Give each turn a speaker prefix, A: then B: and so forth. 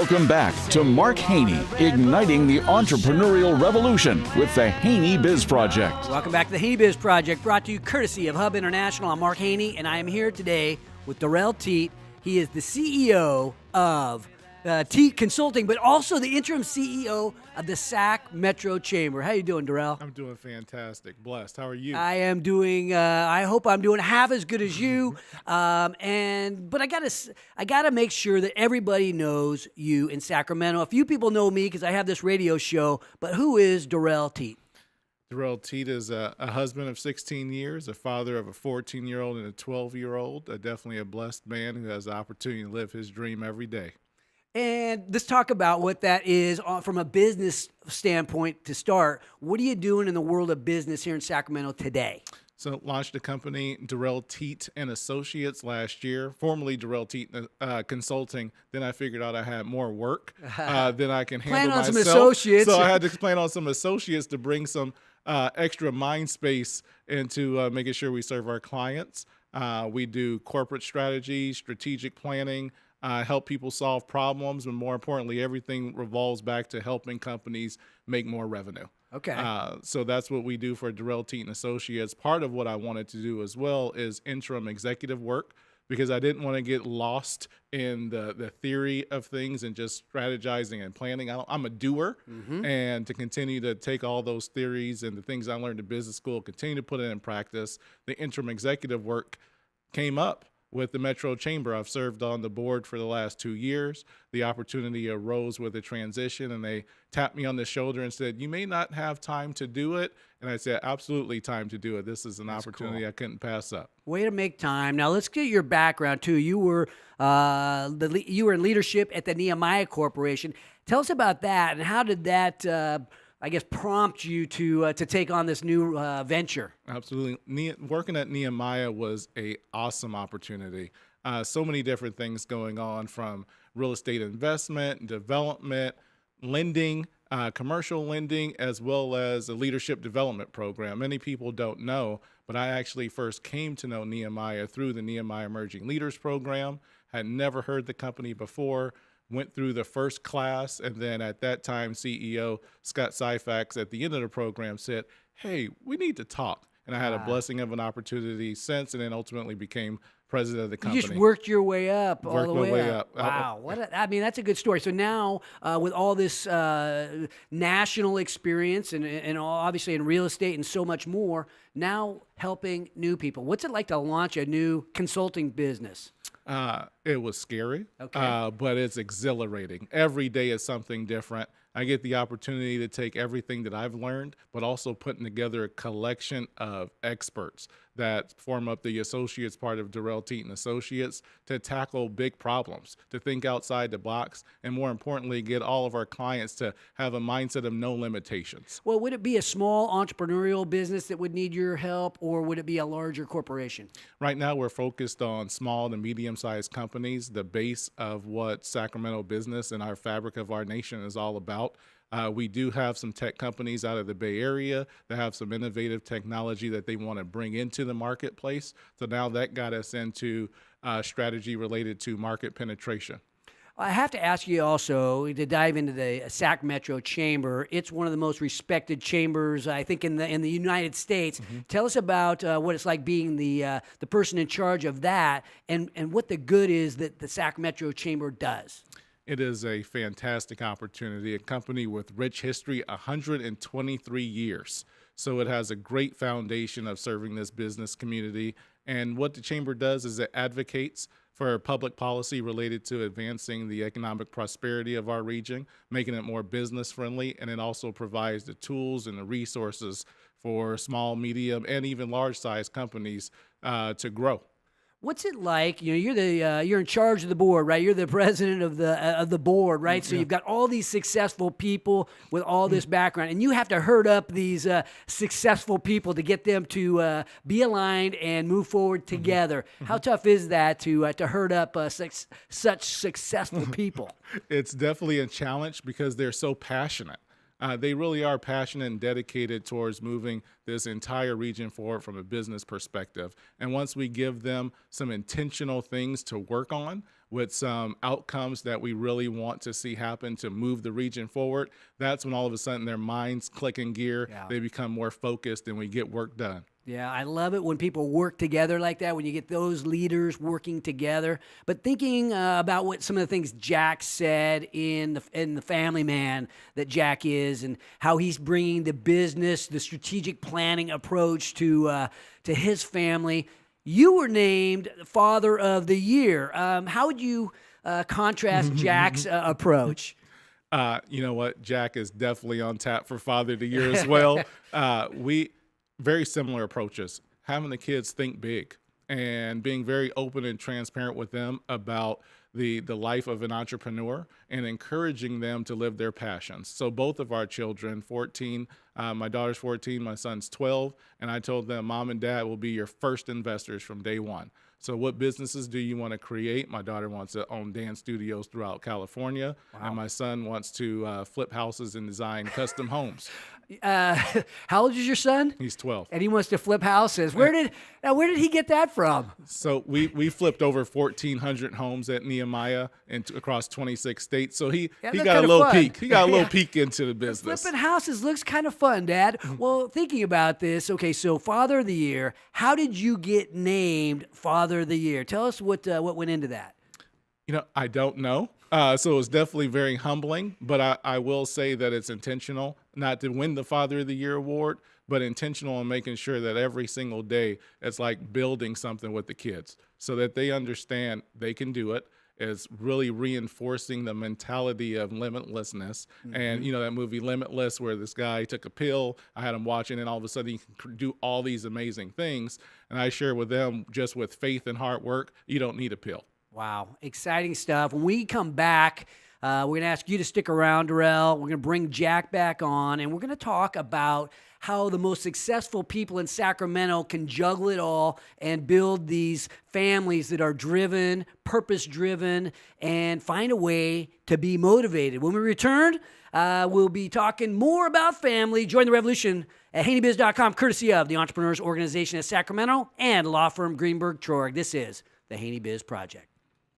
A: Welcome back to Mark Haney, igniting the entrepreneurial revolution with the HaneyBiz Project.
B: Welcome back to the HaneyBiz Project, brought to you courtesy of Hub International. I'm Mark Haney, and I am here today with Darrell Teat. He is the CEO of Teat Consulting, but also the interim CEO of the Sac Metro Chamber. How you doing, Darrell?
C: I'm doing fantastic. Blessed. How are you?
B: I am doing. I hope I'm doing half as good as you. But I gotta make sure that everybody knows you in Sacramento. A few people know me because I have this radio show. But who is Darrell Teat?
C: Darrell Teat is a husband of 16 years, a father of a 14-year-old and a 12-year-old. Definitely a blessed man who has the opportunity to live his dream every day.
B: And let's talk about what that is from a business standpoint to start. What are you doing in the world of business here in Sacramento today?
C: So launched a company, Darrell Teat and Associates, last year, formerly Darrell Teat Consulting. Then I figured out I had more work than I can handle myself.
B: Plan on some associates.
C: So I had to plan on some associates to bring some extra mind space into making sure we serve our clients. We do corporate strategy, strategic planning, help people solve problems, and more importantly, everything revolves back to helping companies make more revenue.
B: Okay.
C: So that's what we do for Darrell Teat and Associates. Part of what I wanted to do as well is interim executive work, because I didn't want to get lost in the theory of things and just strategizing and planning. I'm a doer, and to continue to take all those theories and the things I learned in business school, continue to put it in practice. The interim executive work came up with the Metro Chamber. I've served on the board for the last 2 years. The opportunity arose with a transition, and they tapped me on the shoulder and said, "You may not have time to do it." And I said, "Absolutely time to do it. This is an opportunity cool. I couldn't pass up."
B: Way to make time. Now let's get your background too. You were you were in leadership at the Nehemiah Corporation. Tell us about that, and how did that prompt you to take on this new venture?
C: Absolutely. Working at Nehemiah was an awesome opportunity. So many different things going on, from real estate investment, development, lending, commercial lending, as well as a leadership development program. Many people don't know, but I actually first came to know Nehemiah through the Nehemiah Emerging Leaders Program. Had never heard the company before. Went through the first class, and then at that time, CEO Scott Syphax at the end of the program said, "Hey, we need to talk." And I had a blessing of an opportunity since, and then ultimately became president of the company.
B: You just worked your way up all the
C: Worked my way up.
B: Wow. That's a good story. So now with all this national experience and obviously in real estate and so much more, now helping new people. What's it like to launch a new consulting business?
C: It was scary,
B: okay.
C: But it's exhilarating. Every day is something different. I get the opportunity to take everything that I've learned, but also putting together a collection of experts that form up the associates part of Darrell Teat and Associates to tackle big problems, to think outside the box, and more importantly, get all of our clients to have a mindset of no limitations.
B: Well, would it be a small entrepreneurial business that would need your help, or would it be a larger corporation?
C: Right now, we're focused on small to medium-sized companies, the base of what Sacramento business and our fabric of our nation is all about. We do have some tech companies out of the Bay Area that have some innovative technology that they want to bring into the marketplace. So now that got us into strategy related to market penetration.
B: I have to ask you also to dive into the Sac Metro Chamber. It's one of the most respected chambers, I think, in the United States. Mm-hmm. Tell us about what it's like being the person in charge of that, and what the good is that the Sac Metro Chamber does.
C: It is a fantastic opportunity, a company with rich history, 123 years. So it has a great foundation of serving this business community. And what the chamber does is it advocates for public policy related to advancing the economic prosperity of our region, making it more business friendly, and it also provides the tools and the resources for small, medium, and even large size companies to grow.
B: What's it like? You're in charge of the board, right? You're the president of the board, right? So you've got all these successful people with all this background, and you have to herd up these successful people to get them to be aligned and move forward together. Mm-hmm. How tough is that to herd up such successful people?
C: It's definitely a challenge because they're so passionate. They really are passionate and dedicated towards moving this entire region forward from a business perspective. And once we give them some intentional things to work on with some outcomes that we really want to see happen to move the region forward, that's when all of a sudden their minds click in gear, they become more focused, and we get work done.
B: Yeah, I love it when people work together like that, when you get those leaders working together. But thinking about what some of the things Jack said in the Family Man that Jack is, and how he's bringing the business, the strategic planning approach to his family. You were named Father of the Year. How would you contrast Jack's approach?
C: You know what? Jack is definitely on tap for Father of the Year as well. We very similar approaches, having the kids think big and being very open and transparent with them about the life of an entrepreneur and encouraging them to live their passions. So both of our children, 14, my daughter's 14, my son's 12, and I told them, Mom and Dad will be your first investors from day one. So what businesses do you want to create? My daughter wants to own dance studios throughout California, and my son wants to flip houses and design custom homes.
B: How old is your son?
C: He's 12.
B: And he wants to flip houses. Where did he get that from?
C: So we flipped over 1,400 homes at Nehemiah and across 26 states. So he got a little peek. He got a little peek into the business.
B: Flipping houses looks kind of fun, Dad. Well, thinking about this, okay, so Father of the Year. How did you get named Father of the Year? Tell us what went into that.
C: I don't know. So it was definitely very humbling, but I will say that it's intentional, not to win the Father of the Year award, but intentional in making sure that every single day it's like building something with the kids so that they understand they can do it. It's really reinforcing the mentality of limitlessness. And, that movie Limitless, where this guy took a pill, I had him watching, and all of a sudden he can do all these amazing things. And I share with them, just with faith and hard work, you don't need a pill.
B: Wow, exciting stuff. When we come back, we're going to ask you to stick around, Darrell. We're going to bring Jack back on, and we're going to talk about how the most successful people in Sacramento can juggle it all and build these families that are driven, purpose-driven, and find a way to be motivated. When we return, we'll be talking more about family. Join the revolution at HaneyBiz.com, courtesy of the Entrepreneurs Organization of Sacramento and law firm Greenberg Traurig. This is the HaneyBiz Project.